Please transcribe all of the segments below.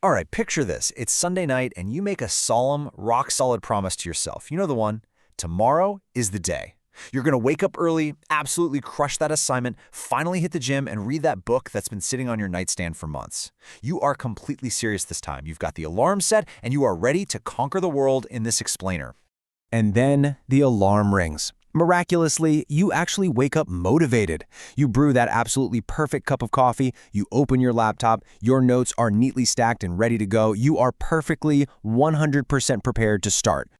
All right, picture this. It's Sunday night and you make a solemn, rock-solid promise to yourself. You know the one. Tomorrow is the day. You're going to wake up early, absolutely crush that assignment, finally hit the gym, and read that book that's been sitting on your nightstand for months. You are completely serious this time. You've got the alarm set, and you are ready to conquer the world in this explainer. And then the alarm rings. Miraculously, you actually wake up motivated. You brew that absolutely perfect cup of coffee, you open your laptop, your notes are neatly stacked and ready to go. You are perfectly 100% prepared to start.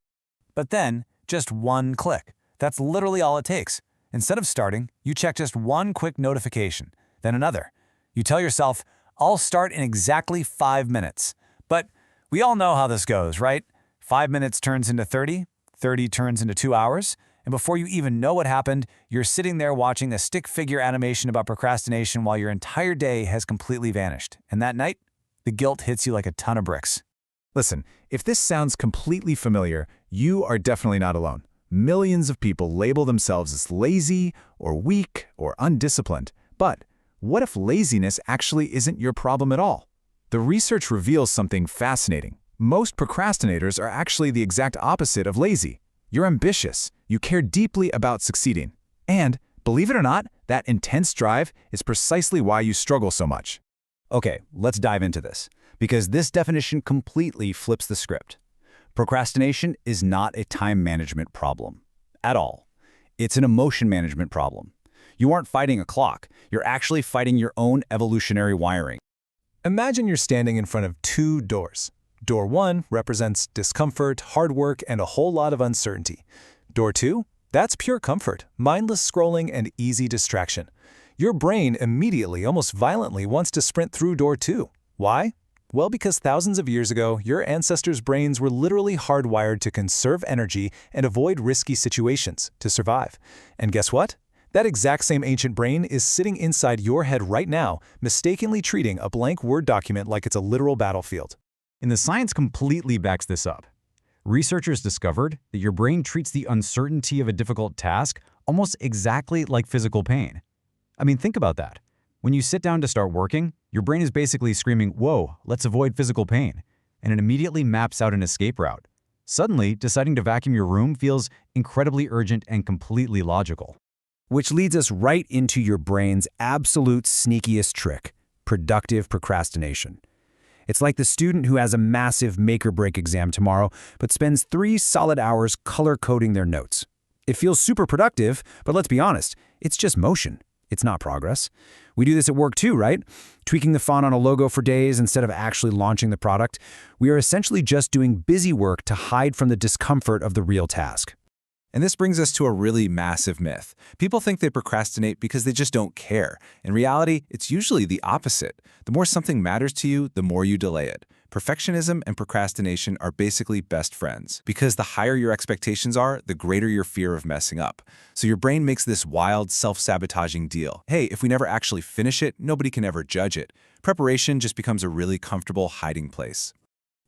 But then, just one click. That's literally all it takes. Instead of starting, you check just one quick notification, then another. You tell yourself, I'll start in exactly 5 minutes. But we all know how this goes, right? 5 minutes turns into 30, 30 turns into 2 hours, and before you even know what happened, you're sitting there watching a stick figure animation about procrastination while your entire day has completely vanished. And that night, the guilt hits you like a ton of bricks. Listen, if this sounds completely familiar, you are definitely not alone. Millions of people label themselves as lazy or weak or undisciplined. But what if laziness actually isn't your problem at all? The research reveals something fascinating. Most procrastinators are actually the exact opposite of lazy. You're ambitious, you care deeply about succeeding. And, believe it or not, that intense drive is precisely why you struggle so much. Okay, let's dive into this, because this definition completely flips the script. Procrastination is not a time management problem at all. It's an emotion management problem. You aren't fighting a clock. You're actually fighting your own evolutionary wiring. Imagine you're standing in front of two doors. Door 1 represents discomfort, hard work, and a whole lot of uncertainty. Door 2? That's pure comfort, mindless scrolling, and easy distraction. Your brain immediately, almost violently, wants to sprint through door 2. Why? Well, because thousands of years ago, your ancestors' brains were literally hardwired to conserve energy and avoid risky situations to survive. And guess what? That exact same ancient brain is sitting inside your head right now, mistakenly treating a blank Word document like it's a literal battlefield. And the science completely backs this up. Researchers discovered that your brain treats the uncertainty of a difficult task almost exactly like physical pain. I mean, think about that. When you sit down to start working, your brain is basically screaming, "Whoa, let's avoid physical pain," and it immediately maps out an escape route. Suddenly, deciding to vacuum your room feels incredibly urgent and completely logical. Which leads us right into your brain's absolute sneakiest trick, productive procrastination. It's like the student who has a massive make-or-break exam tomorrow, but spends 3 solid hours color-coding their notes. It feels super productive, but let's be honest, it's just motion. It's not progress. We do this at work too, right? Tweaking the font on a logo for days instead of actually launching the product. We are essentially just doing busy work to hide from the discomfort of the real task. And this brings us to a really massive myth. People think they procrastinate because they just don't care. In reality, it's usually the opposite. The more something matters to you, the more you delay it. Perfectionism and procrastination are basically best friends, because the higher your expectations are, the greater your fear of messing up. So your brain makes this wild, self-sabotaging deal. Hey, if we never actually finish it, nobody can ever judge it. Preparation just becomes a really comfortable hiding place.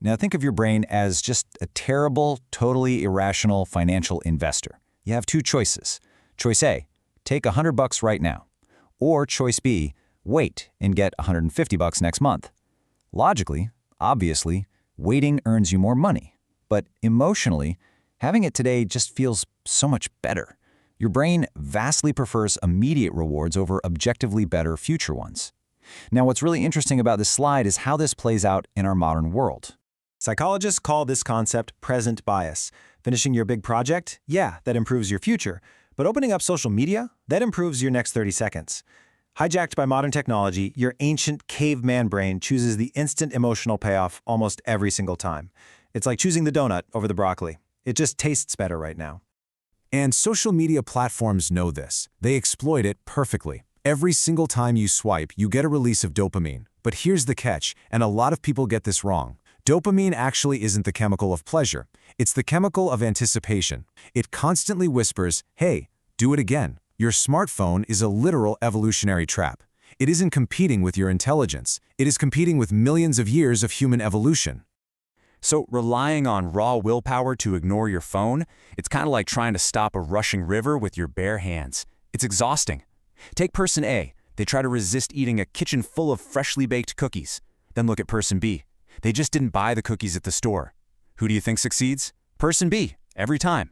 Now think of your brain as just a terrible, totally irrational financial investor. You have 2 choices. Choice A, take $100 right now. Or choice B, wait and get $150 next month. Logically, obviously, waiting earns you more money. But emotionally, having it today just feels so much better. Your brain vastly prefers immediate rewards over objectively better future ones. Now, what's really interesting about this slide is how this plays out in our modern world. Psychologists call this concept present bias. Finishing your big project? Yeah, that improves your future. But opening up social media? That improves your next 30 seconds. Hijacked by modern technology, your ancient caveman brain chooses the instant emotional payoff almost every single time. It's like choosing the donut over the broccoli. It just tastes better right now. And social media platforms know this. They exploit it perfectly. Every single time you swipe, you get a release of dopamine. But here's the catch, and a lot of people get this wrong. Dopamine actually isn't the chemical of pleasure. It's the chemical of anticipation. It constantly whispers, "Hey, do it again." Your smartphone is a literal evolutionary trap. It isn't competing with your intelligence. It is competing with millions of years of human evolution. So relying on raw willpower to ignore your phone, it's kind of like trying to stop a rushing river with your bare hands. It's exhausting. Take person A. They try to resist eating a kitchen full of freshly baked cookies. Then look at person B. They just didn't buy the cookies at the store. Who do you think succeeds? Person B, every time.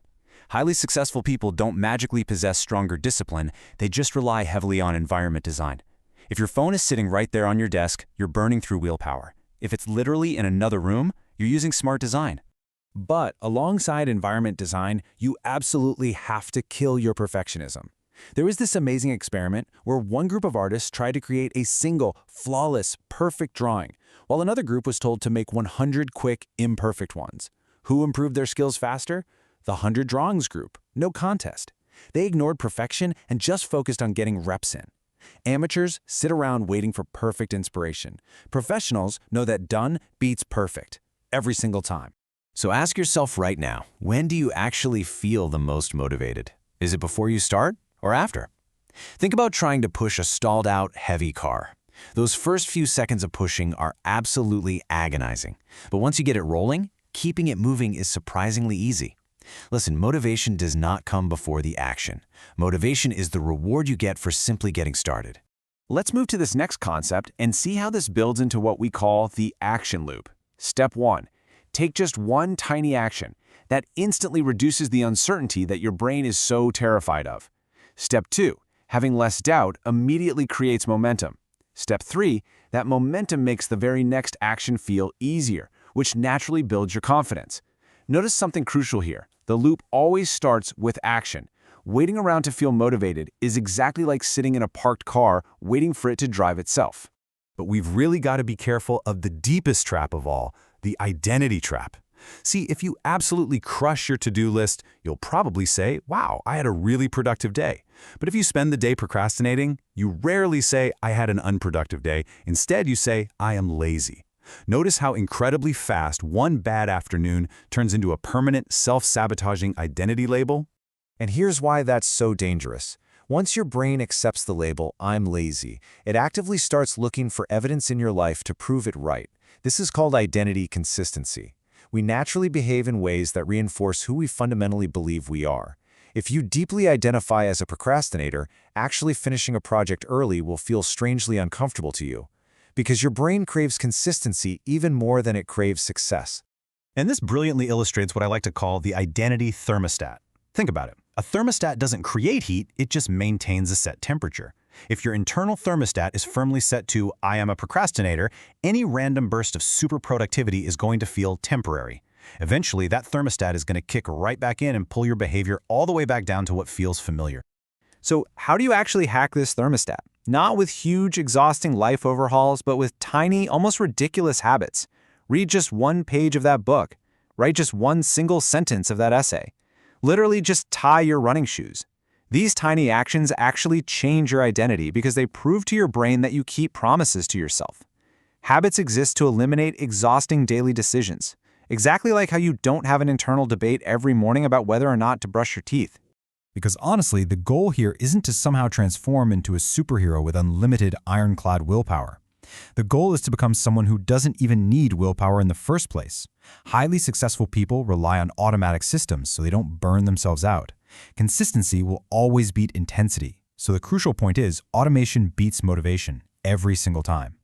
Highly successful people don't magically possess stronger discipline, they just rely heavily on environment design. If your phone is sitting right there on your desk, you're burning through willpower. If it's literally in another room, you're using smart design. But alongside environment design, you absolutely have to kill your perfectionism. There was this amazing experiment where one group of artists tried to create a single, flawless, perfect drawing, while another group was told to make 100 quick, imperfect ones. Who improved their skills faster? The 100 drawings group. No contest. They ignored perfection and just focused on getting reps in. Amateurs sit around waiting for perfect inspiration. Professionals know that done beats perfect, every single time. So ask yourself right now, when do you actually feel the most motivated? Is it before you start or after? Think about trying to push a stalled-out, heavy car. Those first few seconds of pushing are absolutely agonizing. But once you get it rolling, keeping it moving is surprisingly easy. Listen, motivation does not come before the action. Motivation is the reward you get for simply getting started. Let's move to this next concept and see how this builds into what we call the action loop. Step 1. Take just one tiny action that instantly reduces the uncertainty that your brain is so terrified of. Step 2. Having less doubt immediately creates momentum. Step 3. That momentum makes the very next action feel easier, which naturally builds your confidence. Notice something crucial here. The loop always starts with action. Waiting around to feel motivated is exactly like sitting in a parked car waiting for it to drive itself. But we've really got to be careful of the deepest trap of all, the identity trap. See, if you absolutely crush your to-do list, you'll probably say, wow, I had a really productive day. But if you spend the day procrastinating, you rarely say, I had an unproductive day. Instead, you say, I am lazy. Notice how incredibly fast one bad afternoon turns into a permanent, self-sabotaging identity label? And here's why that's so dangerous. Once your brain accepts the label, I'm lazy, it actively starts looking for evidence in your life to prove it right. This is called identity consistency. We naturally behave in ways that reinforce who we fundamentally believe we are. If you deeply identify as a procrastinator, actually finishing a project early will feel strangely uncomfortable to you, because your brain craves consistency even more than it craves success. And this brilliantly illustrates what I like to call the identity thermostat. Think about it. A thermostat doesn't create heat, it just maintains a set temperature. If your internal thermostat is firmly set to, I am a procrastinator, any random burst of super productivity is going to feel temporary. Eventually, that thermostat is going to kick right back in and pull your behavior all the way back down to what feels familiar. So how do you actually hack this thermostat? Not with huge, exhausting life overhauls, but with tiny, almost ridiculous habits. Read just one page of that book. Write just one single sentence of that essay. Literally just tie your running shoes. These tiny actions actually change your identity because they prove to your brain that you keep promises to yourself. Habits exist to eliminate exhausting daily decisions, exactly like how you don't have an internal debate every morning about whether or not to brush your teeth. Because honestly, the goal here isn't to somehow transform into a superhero with unlimited ironclad willpower. The goal is to become someone who doesn't even need willpower in the first place. Highly successful people rely on automatic systems so they don't burn themselves out. Consistency will always beat intensity. So the crucial point is automation beats motivation every single time.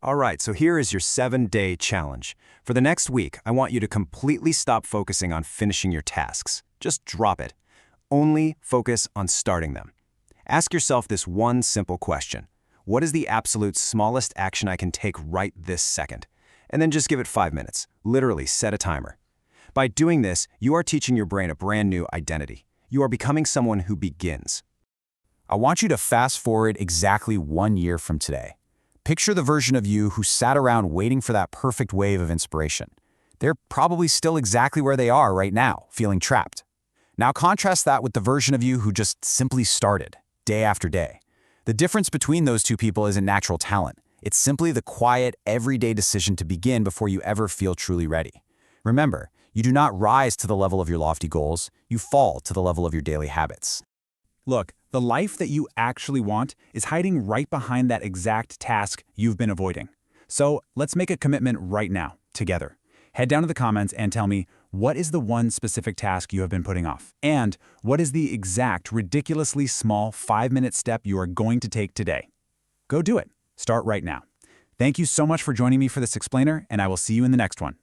All right, so here is your 7-day challenge. For the next week, I want you to completely stop focusing on finishing your tasks. Just drop it. Only focus on starting them. Ask yourself this one simple question. What is the absolute smallest action I can take right this second? And then just give it 5 minutes. Literally set a timer. By doing this, you are teaching your brain a brand new identity. You are becoming someone who begins. I want you to fast forward exactly 1 year from today. Picture the version of you who sat around waiting for that perfect wave of inspiration. They're probably still exactly where they are right now, feeling trapped. Now contrast that with the version of you who just simply started, day after day. The difference between those two people isn't natural talent. It's simply the quiet, everyday decision to begin before you ever feel truly ready. Remember, you do not rise to the level of your lofty goals, you fall to the level of your daily habits. Look, the life that you actually want is hiding right behind that exact task you've been avoiding. So let's make a commitment right now, together. Head down to the comments and tell me, what is the one specific task you have been putting off? And what is the exact, ridiculously small 5-minute step you are going to take today? Go do it. Start right now. Thank you so much for joining me for this explainer, and I will see you in the next one.